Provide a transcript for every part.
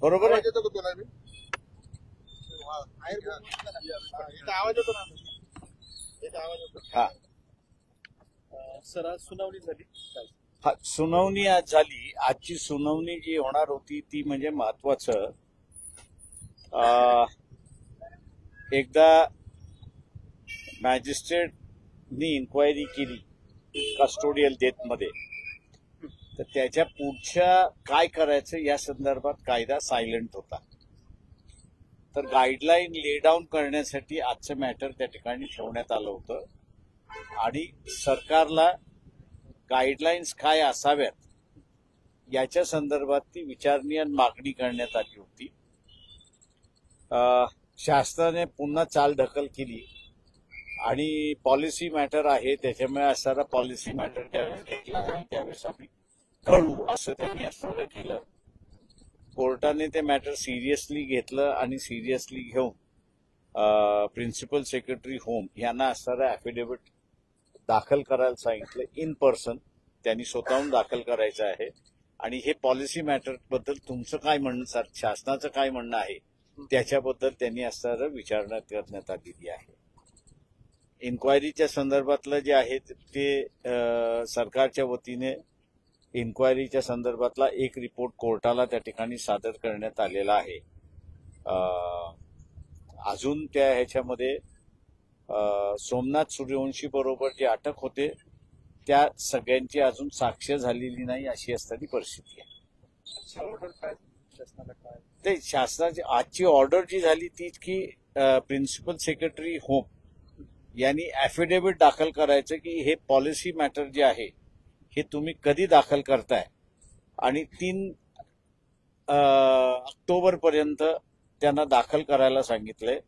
बरोबर आहे. हा सर आज सुनावणी झाली. हा सुनावणी आज झाली. आजची सुनावणी जी होणार होती ती म्हणजे महत्वाचं एकदा मॅजिस्ट्रेटनी इन्क्वायरी केली कस्टोडियल डेथमध्ये, तर त्याच्या पुढच्या काय करायचं या संदर्भात कायदा सायलेंट होता. तर गाईडलाईन ले डाऊन करण्यासाठी आजचं मॅटर त्या ठिकाणी ठेवण्यात आलं होतं आणि सरकारला गाईडलाईन्स काय असाव्यात याच्या संदर्भात ती विचारणी आणि मागणी करण्यात आली होती. शासनाने पुन्हा चालढकल केली आणि पॉलिसी मॅटर आहे, त्याच्यामुळे असणारा पॉलिसी मॅटर त्यावेळेस आम्ही कळू असं त्यांनी असं केलं. कोर्टाने ते मॅटर सिरियसली घेतलं आणि सिरियसली घेऊन प्रिन्सिपल सेक्रेटरी होम यांना असणारा ॲफिडेव्हिट दाखल करायला सांगितलं. इन पर्सन त्यांनी स्वतःहून दाखल करायचं आहे आणि हे पॉलिसी मॅटर बद्दल तुमचं काय म्हणणं, शासनाचं काय म्हणणं आहे त्याच्याबद्दल त्यांनी असणारं विचारणा करण्यात आलेली आहे. इन्क्वायरीच्या संदर्भातलं जे आहे ते सरकारच्या वतीने इन्क्वायरीच्या संदर्भातला एक रिपोर्ट कोर्टाला त्या ठिकाणी सादर करण्यात आलेला आहे. अजून त्या ह्याच्यामध्ये सोमनाथ सूर्यवंशी बरोबर जे अटक होते त्या सगळ्यांची अजून साक्ष झालेली नाही अशी असणारी परिस्थिती आहे. ते शासनाची आजची ऑर्डर जी झाली ती की प्रिन्सिपल सेक्रेटरी होम यांनी ॲफिडेव्हिट दाखल करायचं की हे पॉलिसी मॅटर जे आहे हे तुम्ही कधी दाखल करताय आणि 3 ऑक्टोबरपर्यंत त्यांना दाखल करायला सांगितलंय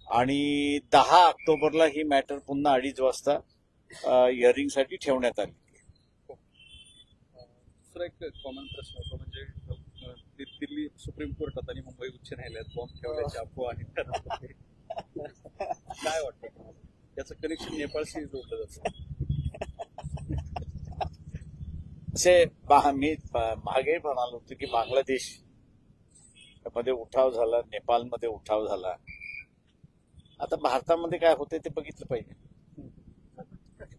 आणि 10 ऑक्टोबरला ही मॅटर पुन्हा 2:30 वाजता हिअरिंगसाठी ठेवण्यात आली. दुसरा एक कॉमन प्रश्न होता, म्हणजे दिल्ली सुप्रीम कोर्टात आणि मुंबई उच्च न्यायालयात बॉम्ब ठेवल्याची अफवा आणि काय वाटतं याचं कनेक्शन नेपाळशी जोडलं जातं? असे मी मागे म्हणालो होतो की बांगलादेश मध्ये उठाव झाला, नेपाळमध्ये उठाव झाला. आता भारतामध्ये काय होते ते बघितलं पाहिजे.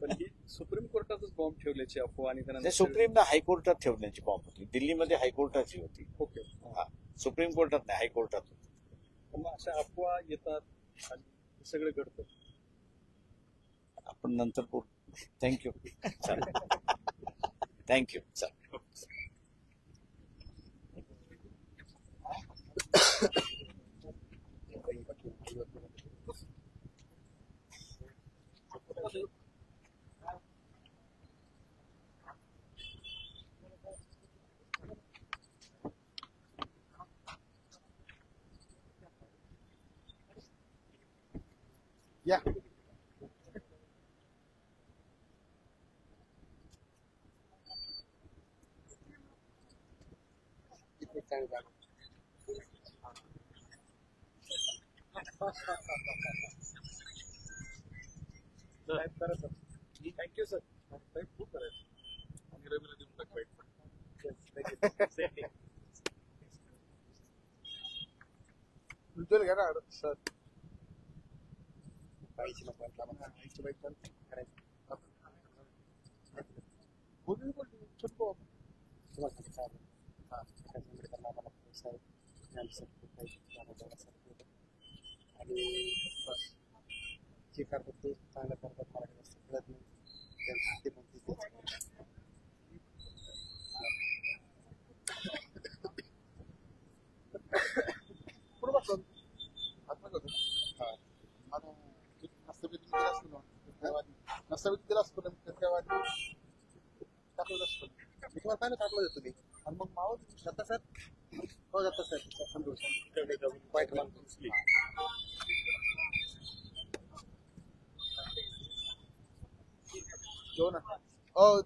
पण ही सुप्रीम कोर्टातच बॉम्ब ठेवल्याची अफवा आणि त्यानंतर सुप्रीमला हायकोर्टात ठेवण्याची बॉम्ब होती. दिल्लीमध्ये हायकोर्टाची होती. ओके, हा सुप्रीम कोर्टात नाही, हायकोर्टात होती. मग अशा अफवा येतात आणि सगळं घडतं. आपण नंतर बोलू. Thank you. Thank you. Yeah. Thank you sir. खूप करायचं आणि रवीला देऊन टाक वाईट पण उज्ज्वल घ्या ना सर. आईची बाईक पण करायचं. आणि जे करतात ते चांगलं करतात. मला कळत नाही त्यांचं ते नसता असतो टाकलं असतं. मी तुम्हाला काय टाकलं जातो मी आणि मग मावळ जाता सर. हो जाता सर. संतोष वाईट माणूस घेऊ ना. हो